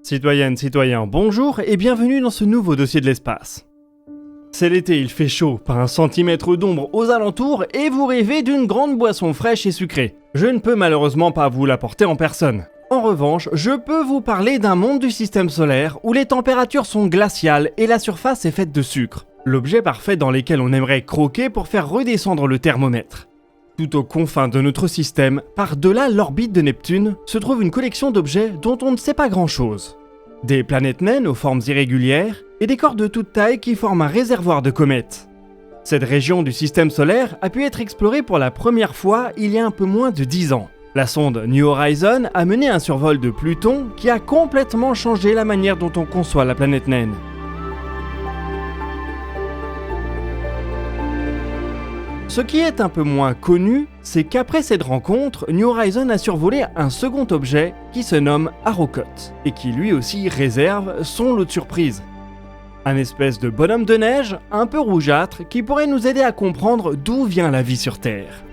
Citoyennes, citoyens, bonjour et bienvenue dans ce nouveau dossier de l'espace. C'est l'été, il fait chaud, pas un centimètre d'ombre aux alentours et vous rêvez d'une grande boisson fraîche et sucrée. Je ne peux malheureusement pas vous l'apporter en personne. En revanche, je peux vous parler d'un monde du système solaire où les températures sont glaciales et la surface est faite de sucre. L'objet parfait dans lequel on aimerait croquer pour faire redescendre le thermomètre. Tout aux confins de notre système, par-delà l'orbite de Neptune, se trouve une collection d'objets dont on ne sait pas grand-chose. Des planètes naines aux formes irrégulières et des corps de toute taille qui forment un réservoir de comètes. Cette région du système solaire a pu être explorée pour la première fois il y a un peu moins de 10 ans. La sonde New Horizons a mené un survol de Pluton qui a complètement changé la manière dont on conçoit la planète naine. Ce qui est un peu moins connu, c'est qu'après cette rencontre, New Horizons a survolé un second objet qui se nomme Arrokoth, et qui lui aussi réserve son lot de surprises. Un espèce de bonhomme de neige, un peu rougeâtre, qui pourrait nous aider à comprendre d'où vient la vie sur Terre.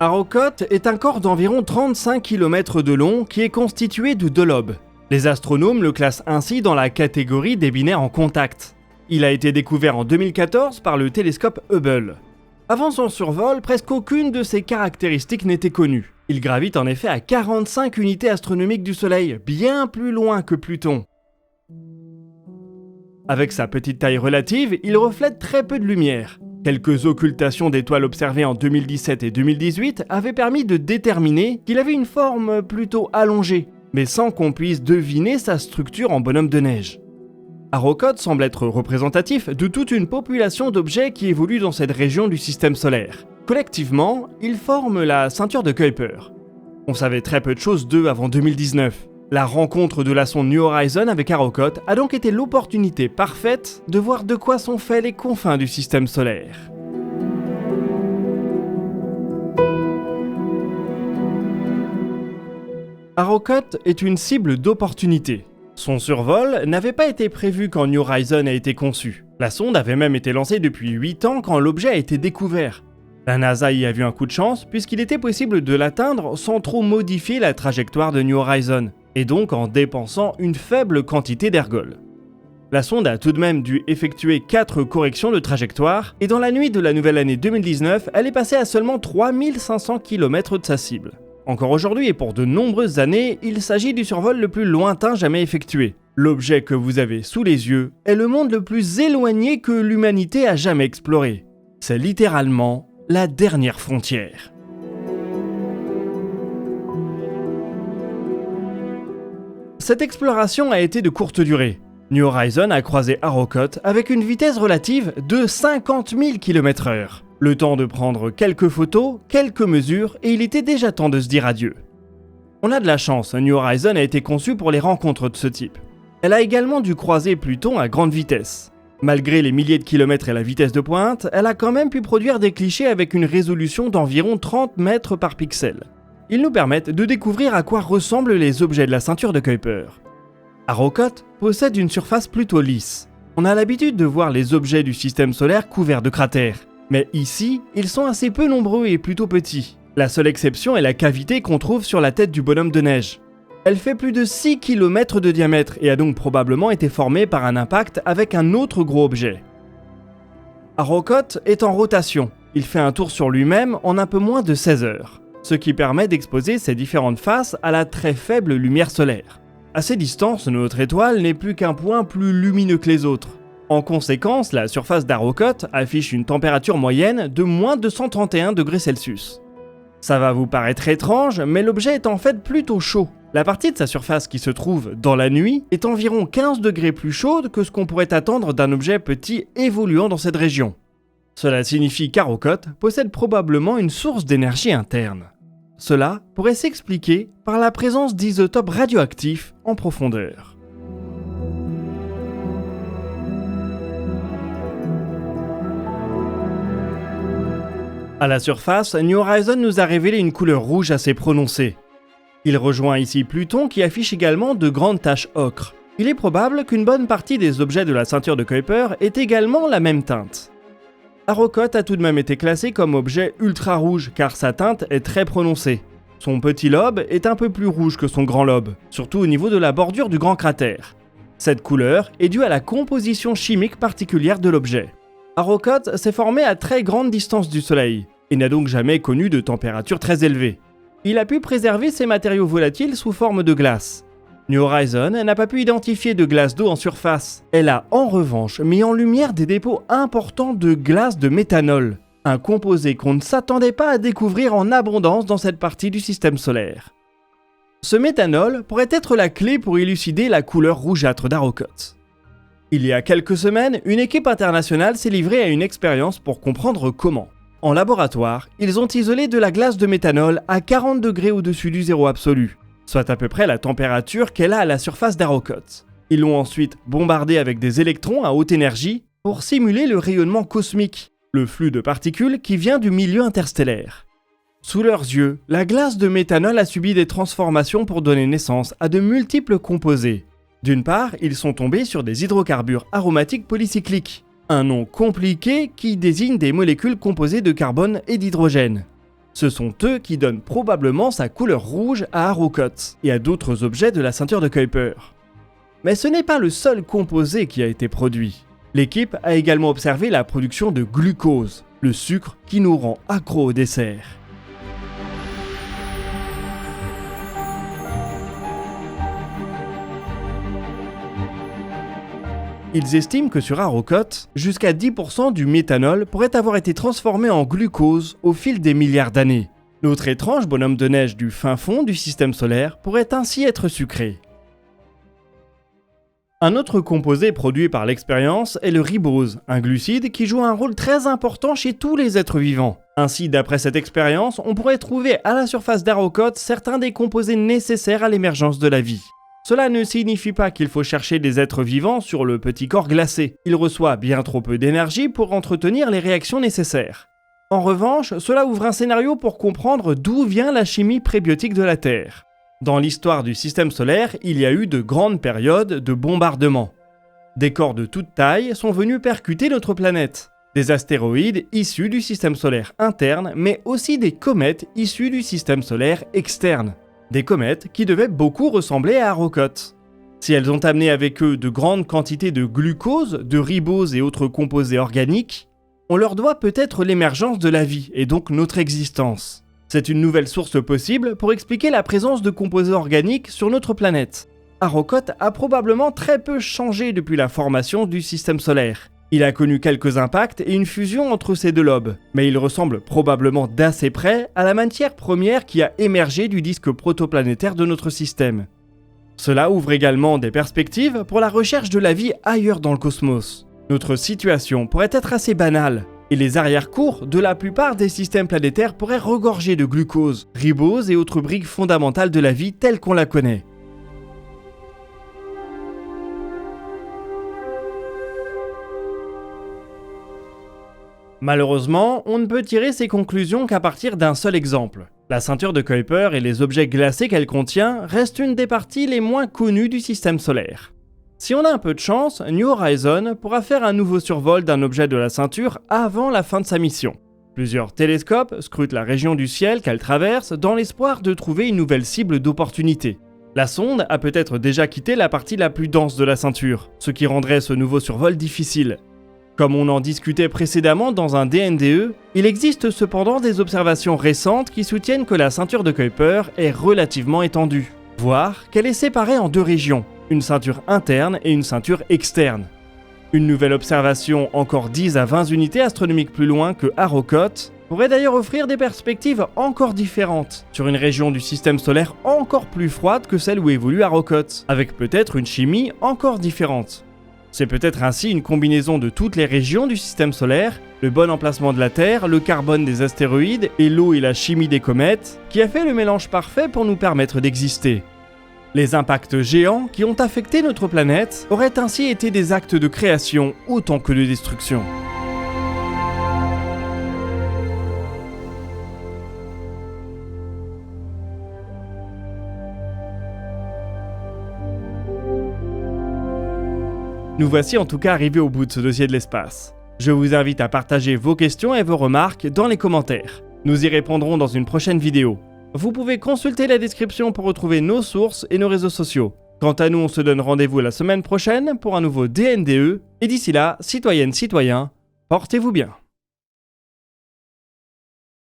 Arrokoth est un corps d'environ 35 km de long qui est constitué de deux lobes. Les astronomes le classent ainsi dans la catégorie des binaires en contact. Il a été découvert en 2014 par le télescope Hubble. Avant son survol, presque aucune de ses caractéristiques n'était connue. Il gravite en effet à 45 unités astronomiques du Soleil, bien plus loin que Pluton. Avec sa petite taille relative, il reflète très peu de lumière. Quelques occultations d'étoiles observées en 2017 et 2018 avaient permis de déterminer qu'il avait une forme plutôt allongée, mais sans qu'on puisse deviner sa structure en bonhomme de neige. Arrokoth semble être représentatif de toute une population d'objets qui évoluent dans cette région du système solaire. Collectivement, ils forment la ceinture de Kuiper. On savait très peu de choses d'eux avant 2019. La rencontre de la sonde New Horizons avec Arrokoth a donc été l'opportunité parfaite de voir de quoi sont faits les confins du système solaire. Arrokoth est une cible d'opportunité. Son survol n'avait pas été prévu quand New Horizons a été conçu. La sonde avait même été lancée depuis 8 ans quand l'objet a été découvert. La NASA y a vu un coup de chance puisqu'il était possible de l'atteindre sans trop modifier la trajectoire de New Horizons, et donc en dépensant une faible quantité d'ergol. La sonde a tout de même dû effectuer 4 corrections de trajectoire, et dans la nuit de la nouvelle année 2019, elle est passée à seulement 3500 km de sa cible. Encore aujourd'hui et pour de nombreuses années, il s'agit du survol le plus lointain jamais effectué. L'objet que vous avez sous les yeux est le monde le plus éloigné que l'humanité a jamais exploré. C'est littéralement la dernière frontière. Cette exploration a été de courte durée. New Horizons a croisé Arrokoth avec une vitesse relative de 50 000 km/h. Le temps de prendre quelques photos, quelques mesures, et il était déjà temps de se dire adieu. On a de la chance, New Horizons a été conçue pour les rencontres de ce type. Elle a également dû croiser Pluton à grande vitesse. Malgré les milliers de kilomètres et la vitesse de pointe, elle a quand même pu produire des clichés avec une résolution d'environ 30 mètres par pixel. Ils nous permettent de découvrir à quoi ressemblent les objets de la ceinture de Kuiper. Arrokoth possède une surface plutôt lisse. On a l'habitude de voir les objets du système solaire couverts de cratères. Mais ici, ils sont assez peu nombreux et plutôt petits. La seule exception est la cavité qu'on trouve sur la tête du bonhomme de neige. Elle fait plus de 6 km de diamètre et a donc probablement été formée par un impact avec un autre gros objet. Arrokoth est en rotation. Il fait un tour sur lui-même en un peu moins de 16 heures. Ce qui permet d'exposer ses différentes faces à la très faible lumière solaire. À ces distances, notre étoile n'est plus qu'un point plus lumineux que les autres. En conséquence, la surface d'Arrokoth affiche une température moyenne de moins 231 degrés Celsius. Ça va vous paraître étrange, mais l'objet est en fait plutôt chaud. La partie de sa surface qui se trouve dans la nuit est environ 15 degrés plus chaude que ce qu'on pourrait attendre d'un objet petit évoluant dans cette région. Cela signifie qu'Arrokoth possède probablement une source d'énergie interne. Cela pourrait s'expliquer par la présence d'isotopes radioactifs en profondeur. À la surface, New Horizons nous a révélé une couleur rouge assez prononcée. Il rejoint ici Pluton qui affiche également de grandes taches ocre. Il est probable qu'une bonne partie des objets de la ceinture de Kuiper ait également la même teinte. Arrokoth a tout de même été classé comme objet ultra rouge car sa teinte est très prononcée. Son petit lobe est un peu plus rouge que son grand lobe, surtout au niveau de la bordure du grand cratère. Cette couleur est due à la composition chimique particulière de l'objet. Arrokoth s'est formé à très grande distance du Soleil et n'a donc jamais connu de température très élevée. Il a pu préserver ses matériaux volatiles sous forme de glace. New Horizons n'a pas pu identifier de glace d'eau en surface. Elle a en revanche mis en lumière des dépôts importants de glace de méthanol, un composé qu'on ne s'attendait pas à découvrir en abondance dans cette partie du système solaire. Ce méthanol pourrait être la clé pour élucider la couleur rougeâtre d'Arrokoth. Il y a quelques semaines, une équipe internationale s'est livrée à une expérience pour comprendre comment. En laboratoire, ils ont isolé de la glace de méthanol à 40 degrés au-dessus du zéro absolu, soit à peu près la température qu'elle a à la surface d'Arrokoth. Ils l'ont ensuite bombardée avec des électrons à haute énergie pour simuler le rayonnement cosmique, le flux de particules qui vient du milieu interstellaire. Sous leurs yeux, la glace de méthanol a subi des transformations pour donner naissance à de multiples composés. D'une part, ils sont tombés sur des hydrocarbures aromatiques polycycliques, un nom compliqué qui désigne des molécules composées de carbone et d'hydrogène. Ce sont eux qui donnent probablement sa couleur rouge à Arrokoth et à d'autres objets de la ceinture de Kuiper. Mais ce n'est pas le seul composé qui a été produit. L'équipe a également observé la production de glucose, le sucre qui nous rend accro au dessert. Ils estiment que sur Arrokoth, jusqu'à 10% du méthanol pourrait avoir été transformé en glucose au fil des milliards d'années. Notre étrange bonhomme de neige du fin fond du système solaire pourrait ainsi être sucré. Un autre composé produit par l'expérience est le ribose, un glucide qui joue un rôle très important chez tous les êtres vivants. Ainsi, d'après cette expérience, on pourrait trouver à la surface d'Arrokoth certains des composés nécessaires à l'émergence de la vie. Cela ne signifie pas qu'il faut chercher des êtres vivants sur le petit corps glacé. Il reçoit bien trop peu d'énergie pour entretenir les réactions nécessaires. En revanche, cela ouvre un scénario pour comprendre d'où vient la chimie prébiotique de la Terre. Dans l'histoire du système solaire, il y a eu de grandes périodes de bombardements. Des corps de toute taille sont venus percuter notre planète. Des astéroïdes issus du système solaire interne, mais aussi des comètes issues du système solaire externe. Des comètes qui devaient beaucoup ressembler à Arrokoth. Si elles ont amené avec eux de grandes quantités de glucose, de ribose et autres composés organiques, on leur doit peut-être l'émergence de la vie et donc notre existence. C'est une nouvelle source possible pour expliquer la présence de composés organiques sur notre planète. Arrokoth a probablement très peu changé depuis la formation du système solaire. Il a connu quelques impacts et une fusion entre ces deux lobes, mais il ressemble probablement d'assez près à la matière première qui a émergé du disque protoplanétaire de notre système. Cela ouvre également des perspectives pour la recherche de la vie ailleurs dans le cosmos. Notre situation pourrait être assez banale, et les arrière-cours de la plupart des systèmes planétaires pourraient regorger de glucose, ribose et autres briques fondamentales de la vie telle qu'on la connaît. Malheureusement, on ne peut tirer ces conclusions qu'à partir d'un seul exemple. La ceinture de Kuiper et les objets glacés qu'elle contient restent une des parties les moins connues du système solaire. Si on a un peu de chance, New Horizons pourra faire un nouveau survol d'un objet de la ceinture avant la fin de sa mission. Plusieurs télescopes scrutent la région du ciel qu'elle traverse dans l'espoir de trouver une nouvelle cible d'opportunité. La sonde a peut-être déjà quitté la partie la plus dense de la ceinture, ce qui rendrait ce nouveau survol difficile. Comme on en discutait précédemment dans un DNDE, il existe cependant des observations récentes qui soutiennent que la ceinture de Kuiper est relativement étendue, voire qu'elle est séparée en deux régions, une ceinture interne et une ceinture externe. Une nouvelle observation encore 10 à 20 unités astronomiques plus loin que Arrokoth pourrait d'ailleurs offrir des perspectives encore différentes sur une région du système solaire encore plus froide que celle où évolue Arrokoth, avec peut-être une chimie encore différente. C'est peut-être ainsi une combinaison de toutes les régions du système solaire, le bon emplacement de la Terre, le carbone des astéroïdes et l'eau et la chimie des comètes, qui a fait le mélange parfait pour nous permettre d'exister. Les impacts géants qui ont affecté notre planète auraient ainsi été des actes de création autant que de destruction. Nous voici en tout cas arrivés au bout de ce dossier de l'espace. Je vous invite à partager vos questions et vos remarques dans les commentaires. Nous y répondrons dans une prochaine vidéo. Vous pouvez consulter la description pour retrouver nos sources et nos réseaux sociaux. Quant à nous, on se donne rendez-vous la semaine prochaine pour un nouveau DNDE. Et d'ici là, citoyennes, citoyens, portez-vous bien.